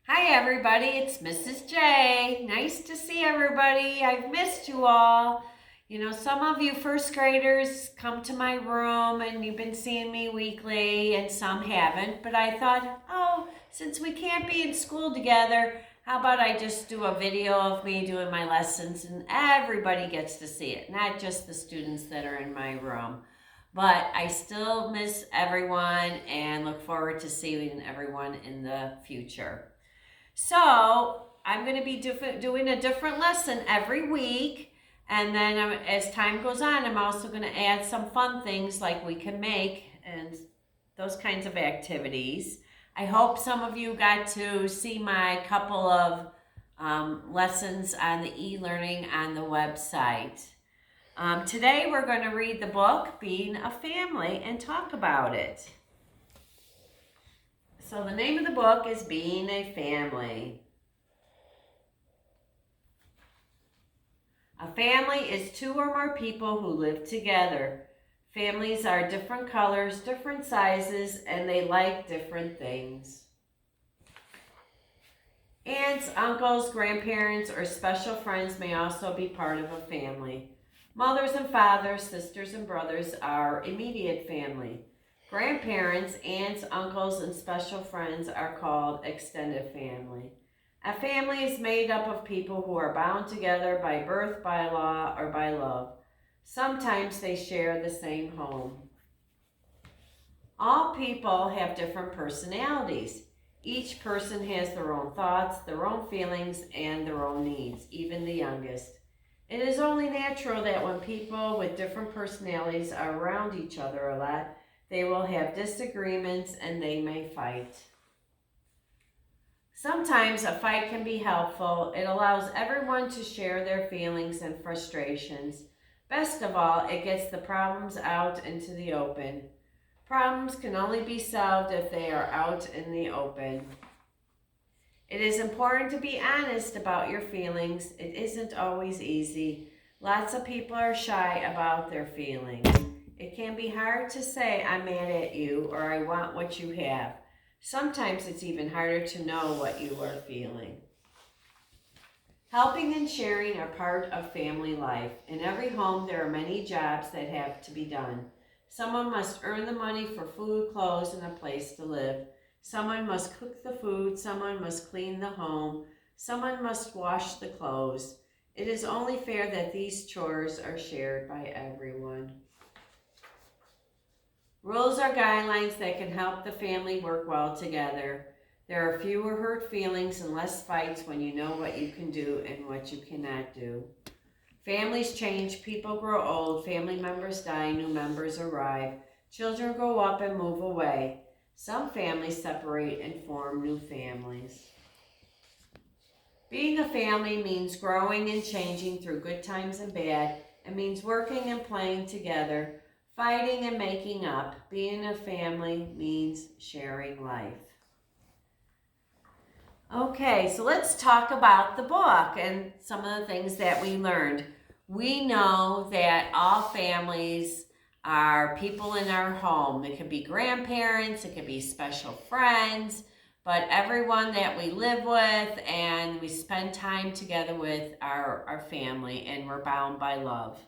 Hi everybody, it's Mrs. J. Nice to see everybody. I've missed you all. Some of you first graders come to my room and you've been seeing me weekly and some haven't. But I thought, since we can't be in school together, how about I just do a video of me doing my lessons and everybody gets to see it, not just the students that are in my room. But I still miss everyone and look forward to seeing everyone in the future. So I'm going to be doing a different lesson every week. And then as time goes on, I'm also going to add some fun things like we can make and those kinds of activities. I hope some of you got to see my couple of lessons on the e-learning on the website. Today we're going to read the book, Being a Family, and talk about it. So the name of the book is Being a Family. A family is two or more people who live together. Families are different colors, different sizes, and they like different things. Aunts, uncles, grandparents, or special friends may also be part of a family. Mothers and fathers, sisters and brothers are immediate family. Grandparents, aunts, uncles, and special friends are called extended family. A family is made up of people who are bound together by birth, by law, or by love. Sometimes they share the same home. All people have different personalities. Each person has their own thoughts, their own feelings, and their own needs, even the youngest. It is only natural that when people with different personalities are around each other a lot, they will have disagreements and they may fight. Sometimes a fight can be helpful. It allows everyone to share their feelings and frustrations. Best of all, it gets the problems out into the open. Problems can only be solved if they are out in the open. It is important to be honest about your feelings. It isn't always easy. Lots of people are shy about their feelings. It can be hard to say, I'm mad at you, or I want what you have. Sometimes it's even harder to know what you are feeling. Helping and sharing are part of family life. In every home, there are many jobs that have to be done. Someone must earn the money for food, clothes, and a place to live. Someone must cook the food. Someone must clean the home. Someone must wash the clothes. It is only fair that these chores are shared by everyone. Rules are guidelines that can help the family work well together. There are fewer hurt feelings and less fights when you know what you can do and what you cannot do. Families change, people grow old, family members die, new members arrive, children grow up and move away. Some families separate and form new families. Being a family means growing and changing through good times and bad. It means working and playing together, fighting and making up. Being a family means sharing life. Okay, so let's talk about the book and some of the things that we learned. We know that all families are people in our home. It could be grandparents, it could be special friends, but everyone that we live with and we spend time together with our family, and we're bound by love.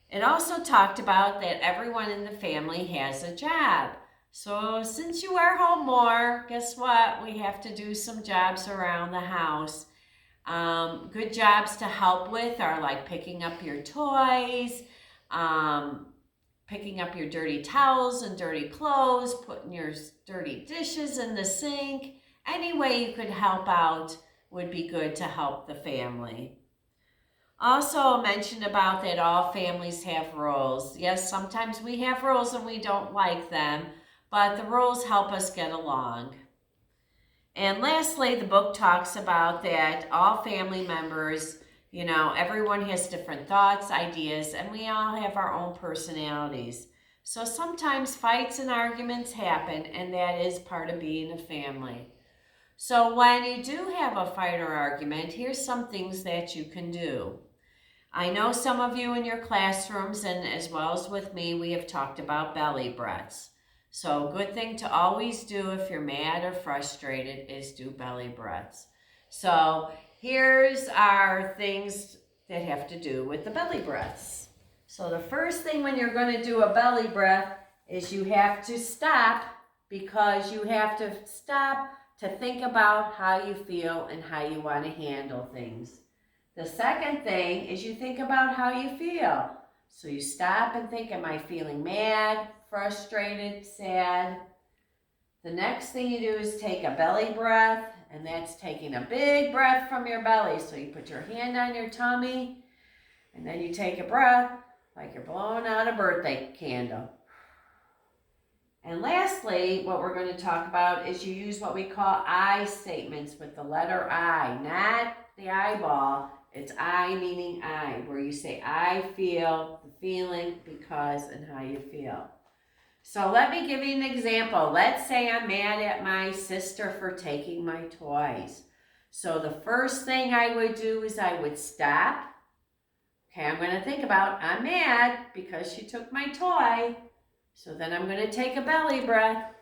It also talked about that everyone in the family has a job. So since you are home more, guess what? We have to do some jobs around the house. Good jobs to help with are like picking up your toys, picking up your dirty towels and dirty clothes, putting your dirty dishes in the sink. Any way you could help out would be good to help the family. Also mentioned about that all families have rules. Yes, sometimes we have rules and we don't like them, but the rules help us get along. And lastly, the book talks about that all family members, everyone has different thoughts, ideas, and we all have our own personalities. So sometimes fights and arguments happen, and that is part of being a family. So when you do have a fight or argument, here's some things that you can do. I know some of you in your classrooms and as well as with me, we have talked about belly breaths. So a good thing to always do if you're mad or frustrated is do belly breaths. So here's our things that have to do with the belly breaths. So the first thing when you're going to do a belly breath is you have to stop, because you have to stop to think about how you feel and how you want to handle things. The second thing is you think about how you feel. So you stop and think, am I feeling mad, frustrated, sad? The next thing you do is take a belly breath, and that's taking a big breath from your belly. So you put your hand on your tummy, and then you take a breath like you're blowing out a birthday candle. And lastly, what we're going to talk about is you use what we call I statements with the letter I, not the eyeball. It's I meaning I, where you say I feel, the feeling, because, and how you feel. So let me give you an example. Let's say I'm mad at my sister for taking my toys. So the first thing I would do is I would stop. Okay, I'm going to think about, I'm mad because she took my toy. So then I'm going to take a belly breath.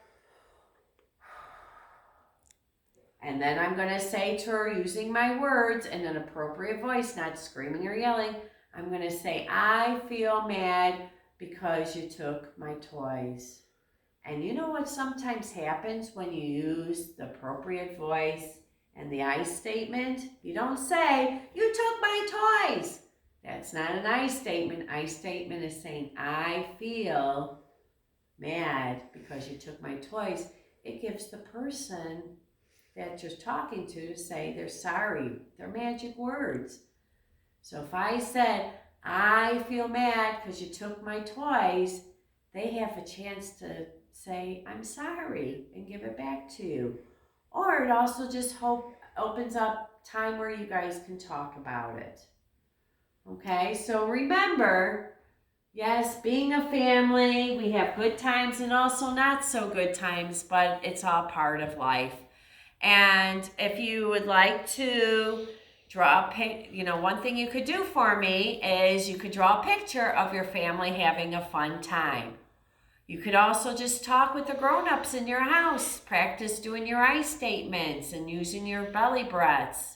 And then I'm going to say to her, using my words in an appropriate voice, not screaming or yelling, I'm going to say, I feel mad because you took my toys. And you know what sometimes happens when you use the appropriate voice and the I statement? You don't say, you took my toys. That's not an I statement. I statement is saying, I feel mad because you took my toys. It gives the person that you're talking to say they're sorry. They're magic words. So if I said, I feel mad because you took my toys, they have a chance to say, I'm sorry, and give it back to you. Or it also just opens up time where you guys can talk about it. Okay, so remember, yes, being a family, we have good times and also not so good times, but it's all part of life. And if you would like to draw one thing you could do for me is you could draw a picture of your family having a fun time. You could also just talk with the grown-ups in your house, practice doing your I statements and using your belly breaths.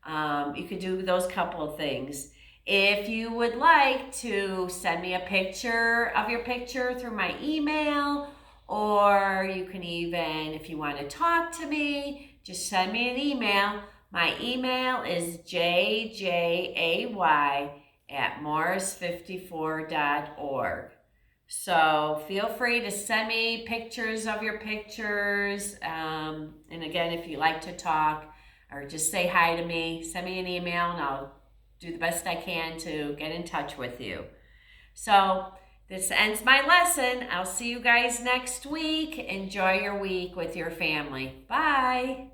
You could do those couple of things. If you would like to send me a picture of your picture through my email, or you can even, if you want to talk to me, just send me an email. My email is jjay@morris54.org. So feel free to send me pictures of your pictures. And again, if you like to talk or just say hi to me, send me an email and I'll do the best I can to get in touch with you. So this ends my lesson. I'll see you guys next week. Enjoy your week with your family. Bye.